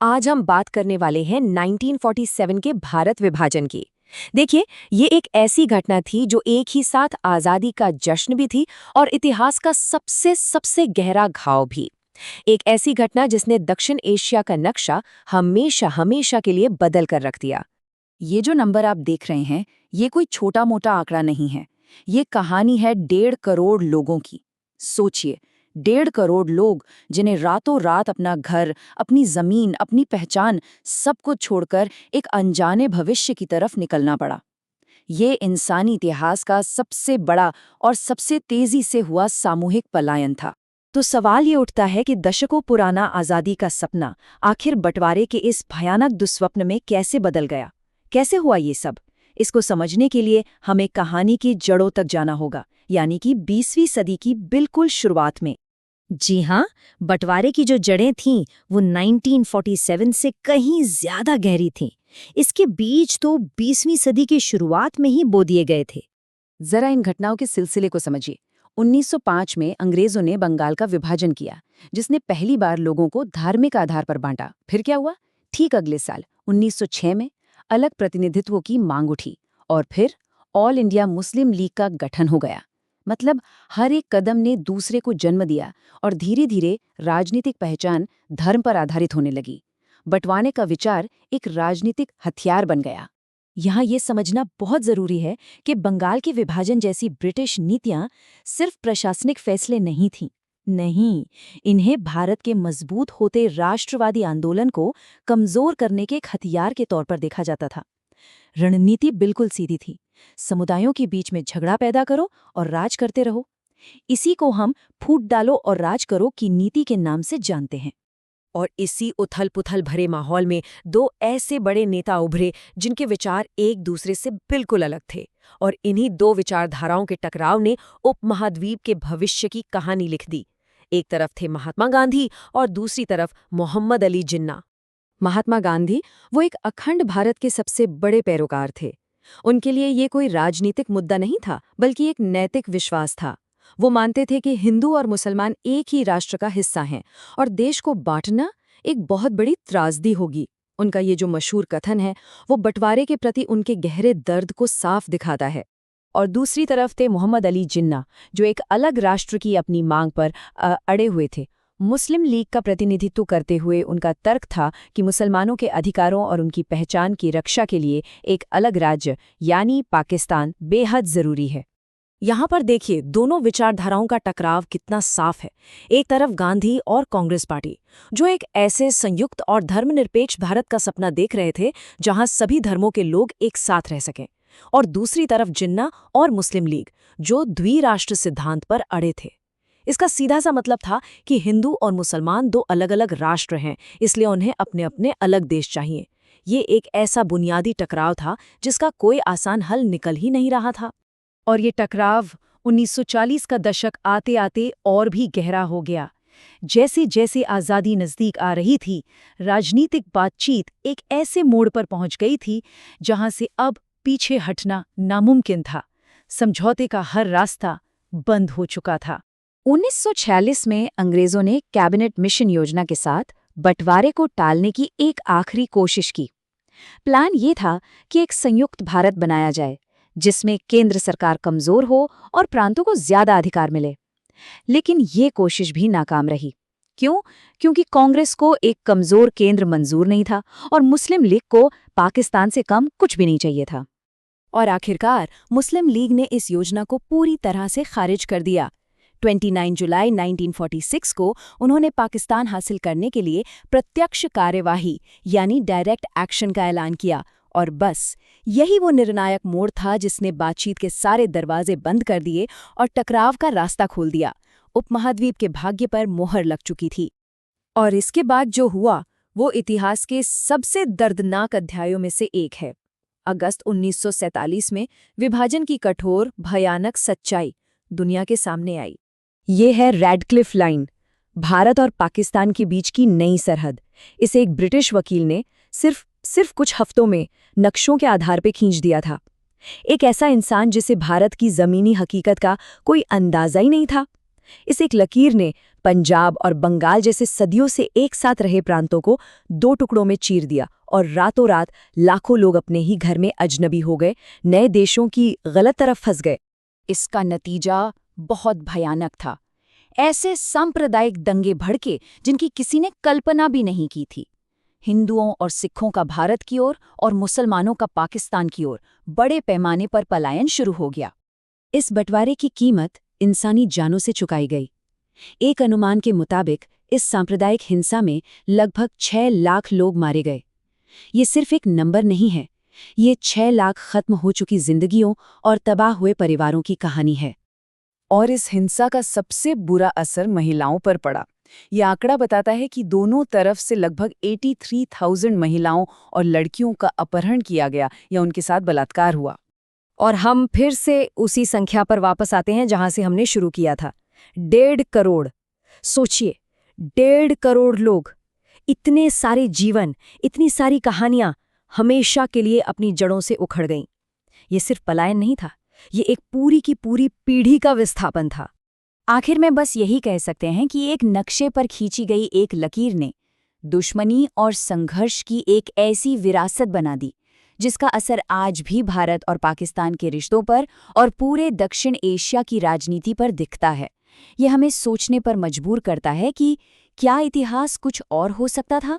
आज हम बात करने वाले हैं 1947 के भारत विभाजन की। देखिए, ये एक ऐसी घटना थी जो एक ही साथ आज़ादी का जश्न भी थी और इतिहास का सबसे सबसे गहरा घाव भी। एक ऐसी घटना जिसने दक्षिण एशिया का नक्शा हमेशा हमेशा के लिए बदल कर रख दिया। ये जो नंबर आप देख रहे हैं, ये कोई छोटा मोटा आंकड़ा नहीं है। ये कहानी है 1.5 करोड़ लोगों की। सोचिए, 1.5 करोड़ लोग जिन्हें रातों रात अपना घर, अपनी जमीन, अपनी पहचान सब कुछ छोड़कर एक अनजाने भविष्य की तरफ निकलना पड़ा। ये इंसानी इतिहास का सबसे बड़ा और सबसे तेजी से हुआ सामूहिक पलायन था। तो सवाल ये उठता है कि दशकों पुराना आज़ादी का सपना आखिर बंटवारे के इस भयानक दुस्वप्न में कैसे बदल गया? कैसे हुआ ये सब? इसको समझने के लिए हमें कहानी की जड़ों तक जाना होगा, यानी कि 20वीं सदी की बिल्कुल शुरुआत में। जी हाँ, बंटवारे की जो जड़ें थीं वो 1947 से कहीं ज्यादा गहरी थीं। इसके बीज तो 20वीं सदी की शुरुआत में ही बो दिए गए थे। जरा इन घटनाओं के सिलसिले को समझिए। 1905 में अंग्रेजों ने बंगाल का विभाजन किया, जिसने पहली बार लोगों को धार्मिक आधार पर बांटा। फिर क्या हुआ? ठीक अगले साल 1906 में अलग प्रतिनिधित्व की मांग उठी और फिर ऑल इंडिया मुस्लिम लीग का गठन हो गया। मतलब हर एक कदम ने दूसरे को जन्म दिया और धीरे धीरे राजनीतिक पहचान धर्म पर आधारित होने लगी। बंटवारे का विचार एक राजनीतिक हथियार बन गया। यहाँ ये समझना बहुत जरूरी है कि बंगाल के विभाजन जैसी ब्रिटिश नीतियां सिर्फ प्रशासनिक फैसले नहीं थीं। नहीं, इन्हें भारत के मजबूत होते राष्ट्रवादी आंदोलन को कमजोर करने के एक हथियार के तौर पर देखा जाता था। रणनीति बिल्कुल सीधी थी। समुदायों के बीच में झगड़ा पैदा करो और राज करते रहो। इसी को हम फूट डालो और राज करो की नीति के नाम से जानते हैं। और इसी उथल-पुथल भरे माहौल में दो ऐसे बड़े नेता उभरे जिनके विचार एक दूसरे से बिल्कुल अलग थे, और इन्हीं दो विचारधाराओं के टकराव ने उपमहाद्वीप के भविष्य की कहानी लिख दी। एक तरफ थे महात्मा गांधी और दूसरी तरफ मोहम्मद अली जिन्ना। महात्मा गांधी वो एक अखंड भारत के सबसे बड़े पैरोकार थे। उनके लिए ये कोई राजनीतिक मुद्दा नहीं था, बल्कि एक नैतिक विश्वास था। वो मानते थे कि हिंदू और मुसलमान एक ही राष्ट्र का हिस्सा हैं और देश को बांटना एक बहुत बड़ी त्रासदी होगी। उनका ये जो मशहूर कथन है, वो बंटवारे के प्रति उनके गहरे दर्द को साफ दिखाता है। और दूसरी तरफ थे मोहम्मद अली जिन्ना, जो एक अलग राष्ट्र की अपनी मांग पर अड़े हुए थे। मुस्लिम लीग का प्रतिनिधित्व करते हुए उनका तर्क था कि मुसलमानों के अधिकारों और उनकी पहचान की रक्षा के लिए एक अलग राज्य यानी पाकिस्तान बेहद जरूरी है। यहाँ पर देखिए, दोनों विचारधाराओं का टकराव कितना साफ है। एक तरफ गांधी और कांग्रेस पार्टी, जो एक ऐसे संयुक्त और धर्मनिरपेक्ष भारत का सपना देख रहे थे जहां सभी धर्मों के लोग एक साथ रह सकें, और दूसरी तरफ जिन्ना और मुस्लिम लीग, जो द्विराष्ट्र सिद्धांत पर अड़े थे। इसका सीधा सा मतलब था कि हिंदू और मुसलमान दो अलग अलग राष्ट्र हैं, इसलिए उन्हें अपने अपने अलग देश चाहिए। ये एक ऐसा बुनियादी टकराव था जिसका कोई आसान हल निकल ही नहीं रहा था। और ये टकराव 1940 का दशक आते आते और भी गहरा हो गया। जैसे जैसे आज़ादी नज़दीक आ रही थी, राजनीतिक बातचीत एक ऐसे मोड़ पर पहुंच गई थी जहां से अब पीछे हटना नामुमकिन था। समझौते का हर रास्ता बंद हो चुका था। 1946 में अंग्रेजों ने कैबिनेट मिशन योजना के साथ बंटवारे को टालने की एक आखिरी कोशिश की। प्लान ये था कि एक संयुक्त भारत बनाया जाए, जिसमें केंद्र सरकार कमजोर हो और प्रांतों को ज्यादा अधिकार मिले। लेकिन ये कोशिश भी नाकाम रही। क्यों? क्योंकि कांग्रेस को एक कमजोर केंद्र मंजूर नहीं था और मुस्लिम लीग को पाकिस्तान से कम कुछ भी नहीं चाहिए था। और आखिरकार मुस्लिम लीग ने इस योजना को पूरी तरह से खारिज कर दिया। 29 जुलाई 1946 को उन्होंने पाकिस्तान हासिल करने के लिए प्रत्यक्ष कार्यवाही यानी डायरेक्ट एक्शन का ऐलान किया। और बस यही वो निर्णायक मोड़ था जिसने बातचीत के सारे दरवाजे बंद कर दिए और टकराव का रास्ता खोल दिया। उपमहाद्वीप के भाग्य पर मोहर लग चुकी थी। और इसके बाद जो हुआ वो इतिहास के सबसे दर्दनाक अध्यायों में से एक है। अगस्त 1947 में विभाजन की कठोर भयानक सच्चाई दुनिया के सामने आई। ये है रेडक्लिफ लाइन, भारत और पाकिस्तान के बीच की नई सरहद। इसे एक ब्रिटिश वकील ने सिर्फ कुछ हफ्तों में नक्शों के आधार पर खींच दिया था। एक ऐसा इंसान जिसे भारत की जमीनी हकीकत का कोई अंदाजा ही नहीं था। इस एक लकीर ने पंजाब और बंगाल जैसे सदियों से एक साथ रहे प्रांतों को दो टुकड़ों में चीर दिया और रातों रात लाखों लोग अपने ही घर में अजनबी हो गए, नए देशों की गलत तरफ फंस गए। इसका नतीजा बहुत भयानक था। ऐसे सांप्रदायिक दंगे भड़के जिनकी किसी ने कल्पना भी नहीं की थी। हिंदुओं और सिखों का भारत की ओर और मुसलमानों का पाकिस्तान की ओर बड़े पैमाने पर पलायन शुरू हो गया। इस बंटवारे की कीमत इंसानी जानों से चुकाई गई। एक अनुमान के मुताबिक इस सांप्रदायिक हिंसा में लगभग 6 लाख लोग मारे गए। ये सिर्फ एक नंबर नहीं है, ये 6 लाख खत्म हो चुकी जिंदगियों और तबाह हुए परिवारों की कहानी है। और इस हिंसा का सबसे बुरा असर महिलाओं पर पड़ा। ये आंकड़ा बताता है कि दोनों तरफ से लगभग 83,000 महिलाओं और लड़कियों का अपहरण किया गया या उनके साथ बलात्कार हुआ। और हम फिर से उसी संख्या पर वापस आते हैं जहां से हमने शुरू किया था, 1.5 करोड़। सोचिए, 1.5 करोड़ लोग, इतने सारे जीवन, इतनी सारी कहानियां हमेशा के लिए अपनी जड़ों से उखड़ गईं। ये सिर्फ पलायन नहीं था, ये एक पूरी की पूरी पीढ़ी का विस्थापन था। आखिर में बस यही कह सकते हैं कि एक नक्शे पर खींची गई एक लकीर ने दुश्मनी और संघर्ष की एक ऐसी विरासत बना दी जिसका असर आज भी भारत और पाकिस्तान के रिश्तों पर और पूरे दक्षिण एशिया की राजनीति पर दिखता है। ये हमें सोचने पर मजबूर करता है कि क्या इतिहास कुछ और हो सकता था।